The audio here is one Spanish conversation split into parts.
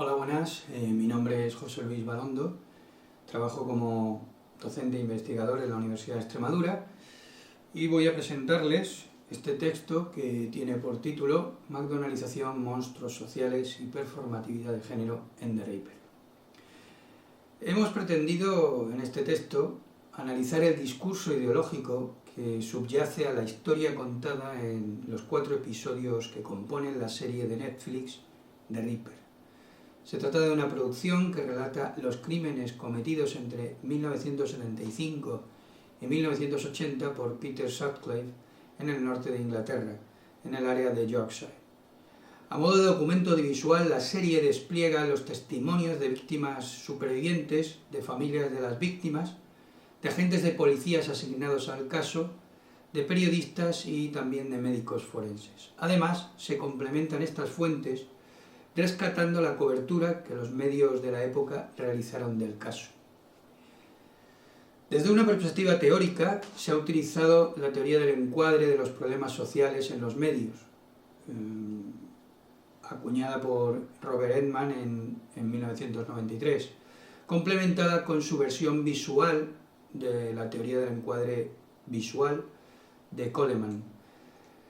Hola, buenas. Mi nombre es José Luis Balondo. Trabajo como docente e investigador en la Universidad de Extremadura y voy a presentarles este texto que tiene por título McDonaldización, monstruos sociales y performatividad de género en Draper. Hemos pretendido en este texto analizar el discurso ideológico que subyace a la historia contada en los 4 episodios que componen la serie de Netflix Draper. Se trata de una producción que relata los crímenes cometidos entre 1975 y 1980 por Peter Sutcliffe en el norte de Inglaterra, en el área de Yorkshire. A modo de documento audiovisual, la serie despliega los testimonios de víctimas supervivientes, de familias de las víctimas, de agentes de policías asignados al caso, de periodistas y también de médicos forenses. Además, se complementan estas fuentes rescatando la cobertura que los medios de la época realizaron del caso. Desde una perspectiva teórica, se ha utilizado la teoría del encuadre de los problemas sociales en los medios, acuñada por Robert Edman en 1993, complementada con su versión visual de la teoría del encuadre visual de Coleman.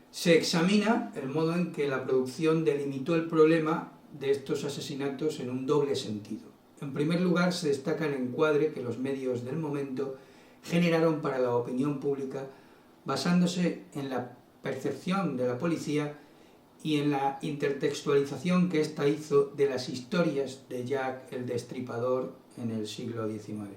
Se examina el modo en que la producción delimitó el problema de estos asesinatos en un doble sentido. En primer lugar, se destaca el encuadre que los medios del momento generaron para la opinión pública, basándose en la percepción de la policía y en la intertextualización que ésta hizo de las historias de Jack el Destripador en el siglo XIX.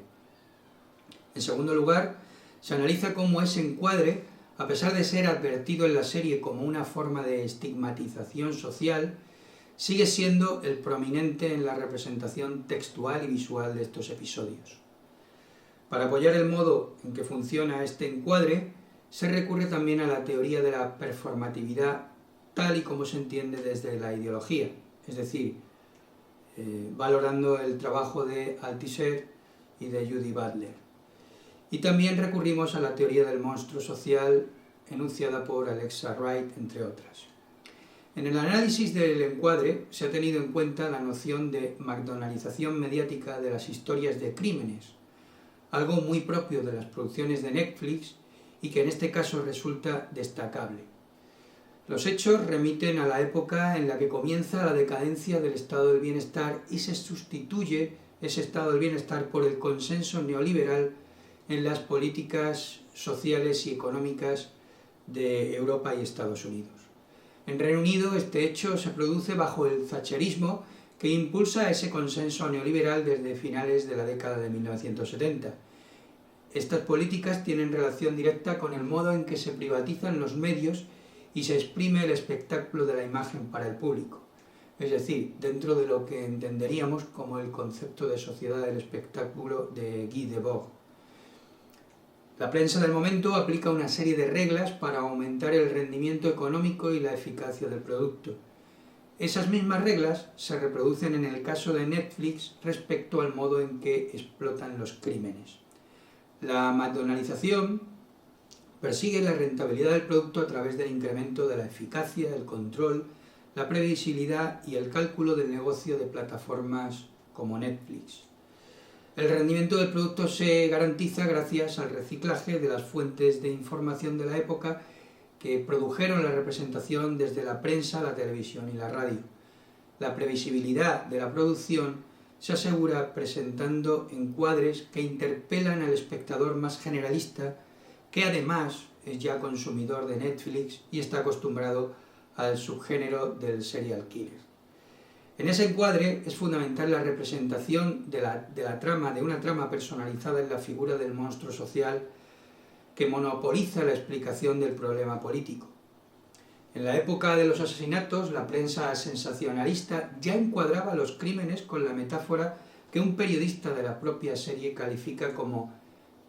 En segundo lugar, se analiza cómo ese encuadre, a pesar de ser advertido en la serie como una forma de estigmatización social, sigue siendo el prominente en la representación textual y visual de estos episodios. Para apoyar el modo en que funciona este encuadre, se recurre también a la teoría de la performatividad tal y como se entiende desde la ideología, es decir, valorando el trabajo de Althusser y de Judy Butler. Y también recurrimos a la teoría del monstruo social enunciada por Alexa Wright, entre otras. En el análisis del encuadre se ha tenido en cuenta la noción de McDonaldización mediática de las historias de crímenes, algo muy propio de las producciones de Netflix y que en este caso resulta destacable. Los hechos remiten a la época en la que comienza la decadencia del estado del bienestar y se sustituye ese estado del bienestar por el consenso neoliberal en las políticas sociales y económicas de Europa y Estados Unidos. En Reino Unido este hecho se produce bajo el thatcherismo que impulsa ese consenso neoliberal desde finales de la década de 1970. Estas políticas tienen relación directa con el modo en que se privatizan los medios y se exprime el espectáculo de la imagen para el público, es decir, dentro de lo que entenderíamos como el concepto de sociedad del espectáculo de Guy Debord. La prensa del momento aplica una serie de reglas para aumentar el rendimiento económico y la eficacia del producto. Esas mismas reglas se reproducen en el caso de Netflix respecto al modo en que explotan los crímenes. La McDonaldización persigue la rentabilidad del producto a través del incremento de la eficacia, el control, la previsibilidad y el cálculo del negocio de plataformas como Netflix. El rendimiento del producto se garantiza gracias al reciclaje de las fuentes de información de la época que produjeron la representación desde la prensa, la televisión y la radio. La previsibilidad de la producción se asegura presentando encuadres que interpelan al espectador más generalista, que además es ya consumidor de Netflix y está acostumbrado al subgénero del serial killer. En ese encuadre es fundamental la representación de una trama personalizada en la figura del monstruo social que monopoliza la explicación del problema político. En la época de los asesinatos, la prensa sensacionalista ya encuadraba los crímenes con la metáfora que un periodista de la propia serie califica como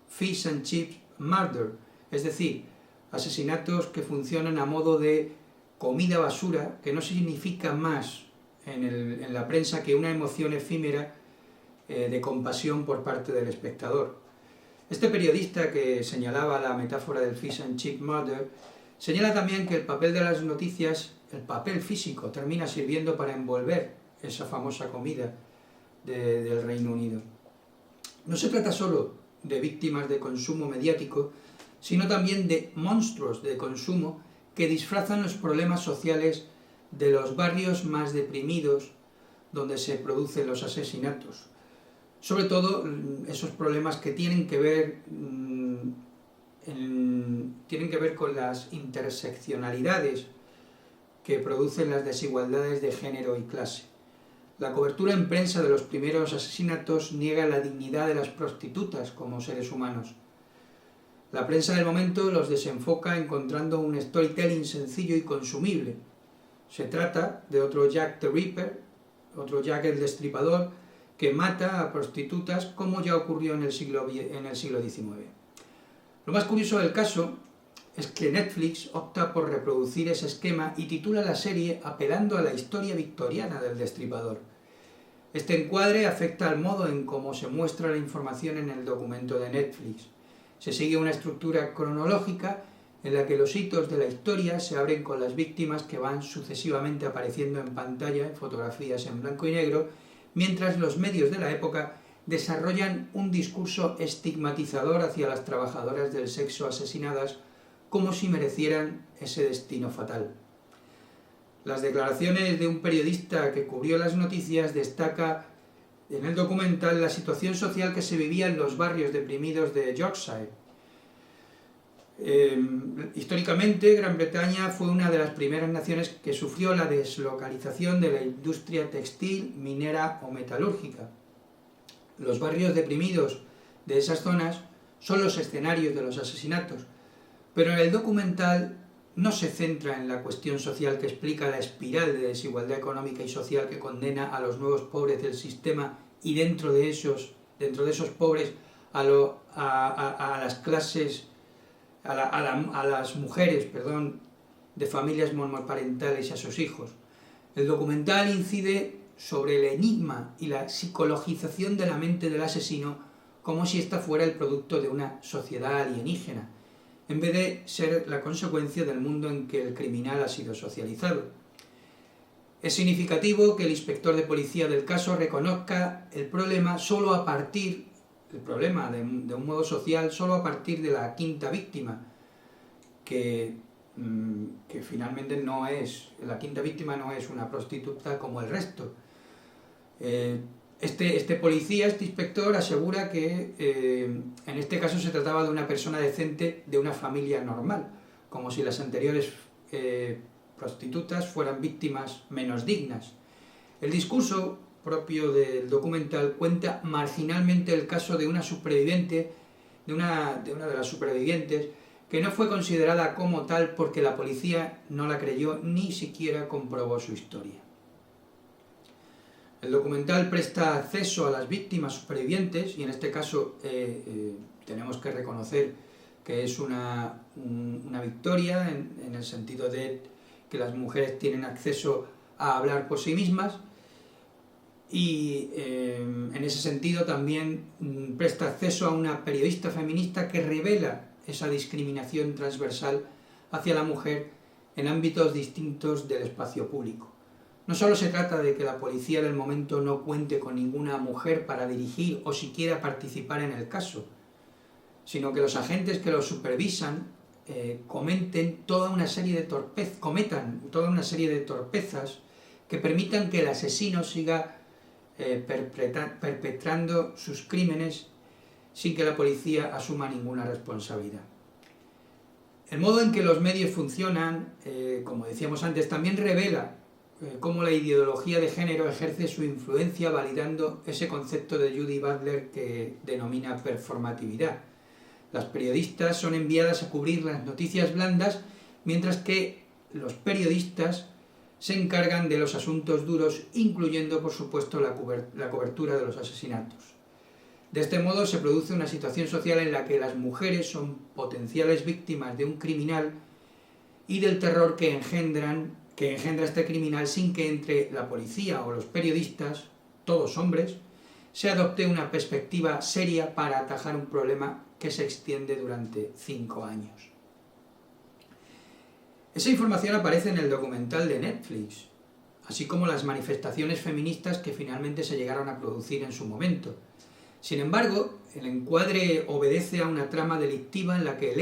fish and chips murder, es decir, asesinatos que funcionan a modo de comida basura, que no significa más en la prensa que una emoción efímera de compasión por parte del espectador. Este periodista que señalaba la metáfora del fish and chip murder señala también que el papel de las noticias, el papel físico, termina sirviendo para envolver esa famosa comida del Reino Unido. No se trata solo de víctimas de consumo mediático, sino también de monstruos de consumo que disfrazan los problemas sociales de los barrios más deprimidos donde se producen los asesinatos. Sobre todo esos problemas que tienen que ver con las interseccionalidades que producen las desigualdades de género y clase. La cobertura en prensa de los primeros asesinatos niega la dignidad de las prostitutas como seres humanos. La prensa del momento los desenfoca encontrando un storytelling sencillo y consumible. Se trata de otro Jack the Ripper, otro Jack el Destripador, que mata a prostitutas como ya ocurrió en el siglo XIX. Lo más curioso del caso es que Netflix opta por reproducir ese esquema y titula la serie apelando a la historia victoriana del Destripador. Este encuadre afecta al modo en cómo se muestra la información en el documento de Netflix. Se sigue una estructura cronológica en la que los hitos de la historia se abren con las víctimas que van sucesivamente apareciendo en pantalla en fotografías en blanco y negro, mientras los medios de la época desarrollan un discurso estigmatizador hacia las trabajadoras del sexo asesinadas como si merecieran ese destino fatal. Las declaraciones de un periodista que cubrió las noticias destaca en el documental la situación social que se vivía en los barrios deprimidos de Yorkshire. Históricamente, Gran Bretaña fue una de las primeras naciones que sufrió la deslocalización de la industria textil, minera o metalúrgica. Los barrios deprimidos de esas zonas son los escenarios de los asesinatos, pero en el documental no se centra en la cuestión social que explica la espiral de desigualdad económica y social que condena a los nuevos pobres del sistema y dentro de esos pobres a las clases, a las mujeres, de familias monoparentales y a sus hijos. El documental incide sobre el enigma y la psicologización de la mente del asesino como si ésta fuera el producto de una sociedad alienígena, en vez de ser la consecuencia del mundo en que el criminal ha sido socializado. Es significativo que el inspector de policía del caso reconozca el problema de un modo social solo a partir de la quinta víctima, que finalmente la quinta víctima no es una prostituta como el resto. Este policía, este inspector, asegura que en este caso se trataba de una persona decente de una familia normal, como si las anteriores prostitutas fueran víctimas menos dignas. El discurso propio del documental cuenta marginalmente el caso de una superviviente, de una de las supervivientes, que no fue considerada como tal porque la policía no la creyó ni siquiera comprobó su historia. El documental presta acceso a las víctimas supervivientes y en este caso tenemos que reconocer que es una victoria en el sentido de que las mujeres tienen acceso a hablar por sí mismas y en ese sentido también presta acceso a una periodista feminista que revela esa discriminación transversal hacia la mujer en ámbitos distintos del espacio público. No solo se trata de que la policía del momento no cuente con ninguna mujer para dirigir o siquiera participar en el caso, sino que los agentes que lo supervisan cometan toda una serie de torpezas que permitan que el asesino siga perpetrando sus crímenes sin que la policía asuma ninguna responsabilidad. El modo en que los medios funcionan, como decíamos antes, también revela cómo la ideología de género ejerce su influencia validando ese concepto de Judy Butler que denomina performatividad. Las periodistas son enviadas a cubrir las noticias blandas, mientras que los periodistas se encargan de los asuntos duros, incluyendo, por supuesto, la cobertura de los asesinatos. De este modo se produce una situación social en la que las mujeres son potenciales víctimas de un criminal y del terror que engendra este criminal sin que entre la policía o los periodistas, todos hombres, se adopte una perspectiva seria para atajar un problema que se extiende durante 5 años. Esa información aparece en el documental de Netflix así como las manifestaciones feministas que finalmente se llegaron a producir en su momento. Sin embargo, el encuadre obedece a una trama delictiva en la que el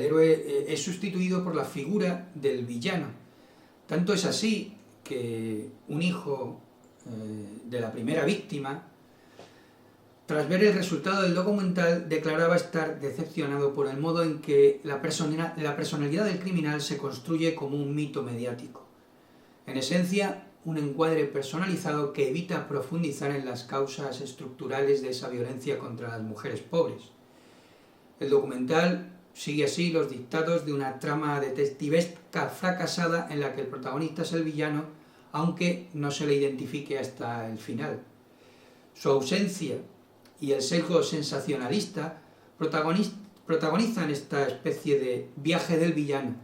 héroe es sustituido por la figura del villano. Tanto es así que un hijo de la primera víctima, tras ver el resultado del documental, declaraba estar decepcionado por el modo en que la personalidad del criminal se construye como un mito mediático. En esencia, un encuadre personalizado que evita profundizar en las causas estructurales de esa violencia contra las mujeres pobres. El documental sigue así los dictados de una trama detectivesca fracasada en la que el protagonista es el villano, aunque no se le identifique hasta el final. Su ausencia y el sesgo sensacionalista protagonizan esta especie de viaje del villano,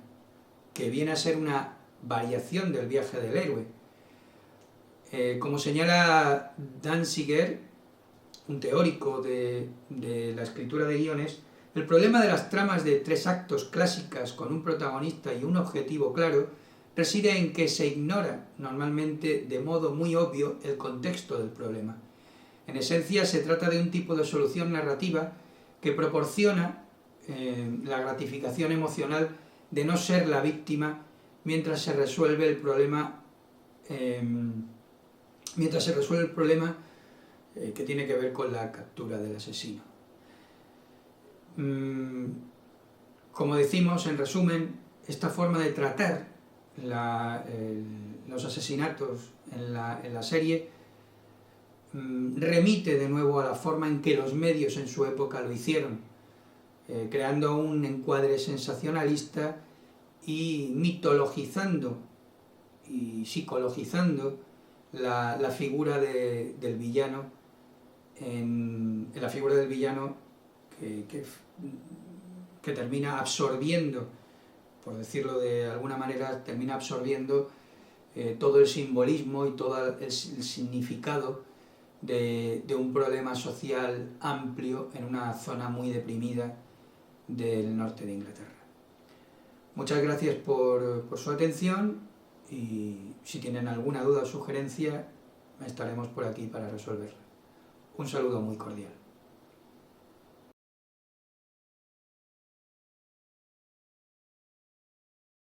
que viene a ser una variación del viaje del héroe. Como señala Danziger, un teórico de la escritura de guiones, el problema de las tramas de 3 actos clásicas con un protagonista y un objetivo claro reside en que se ignora normalmente de modo muy obvio el contexto del problema. En esencia, se trata de un tipo de solución narrativa que proporciona la gratificación emocional de no ser la víctima mientras se resuelve el problema que tiene que ver con la captura del asesino. Como decimos, en resumen, esta forma de tratar los asesinatos en la serie remite de nuevo a la forma en que los medios en su época lo hicieron, creando un encuadre sensacionalista y mitologizando y psicologizando la figura del villano, en la figura del villano que termina absorbiendo, por decirlo de alguna manera, termina absorbiendo todo el simbolismo y todo el significado de un problema social amplio en una zona muy deprimida del norte de Inglaterra. Muchas gracias por su atención y si tienen alguna duda o sugerencia estaremos por aquí para resolverla. Un saludo muy cordial.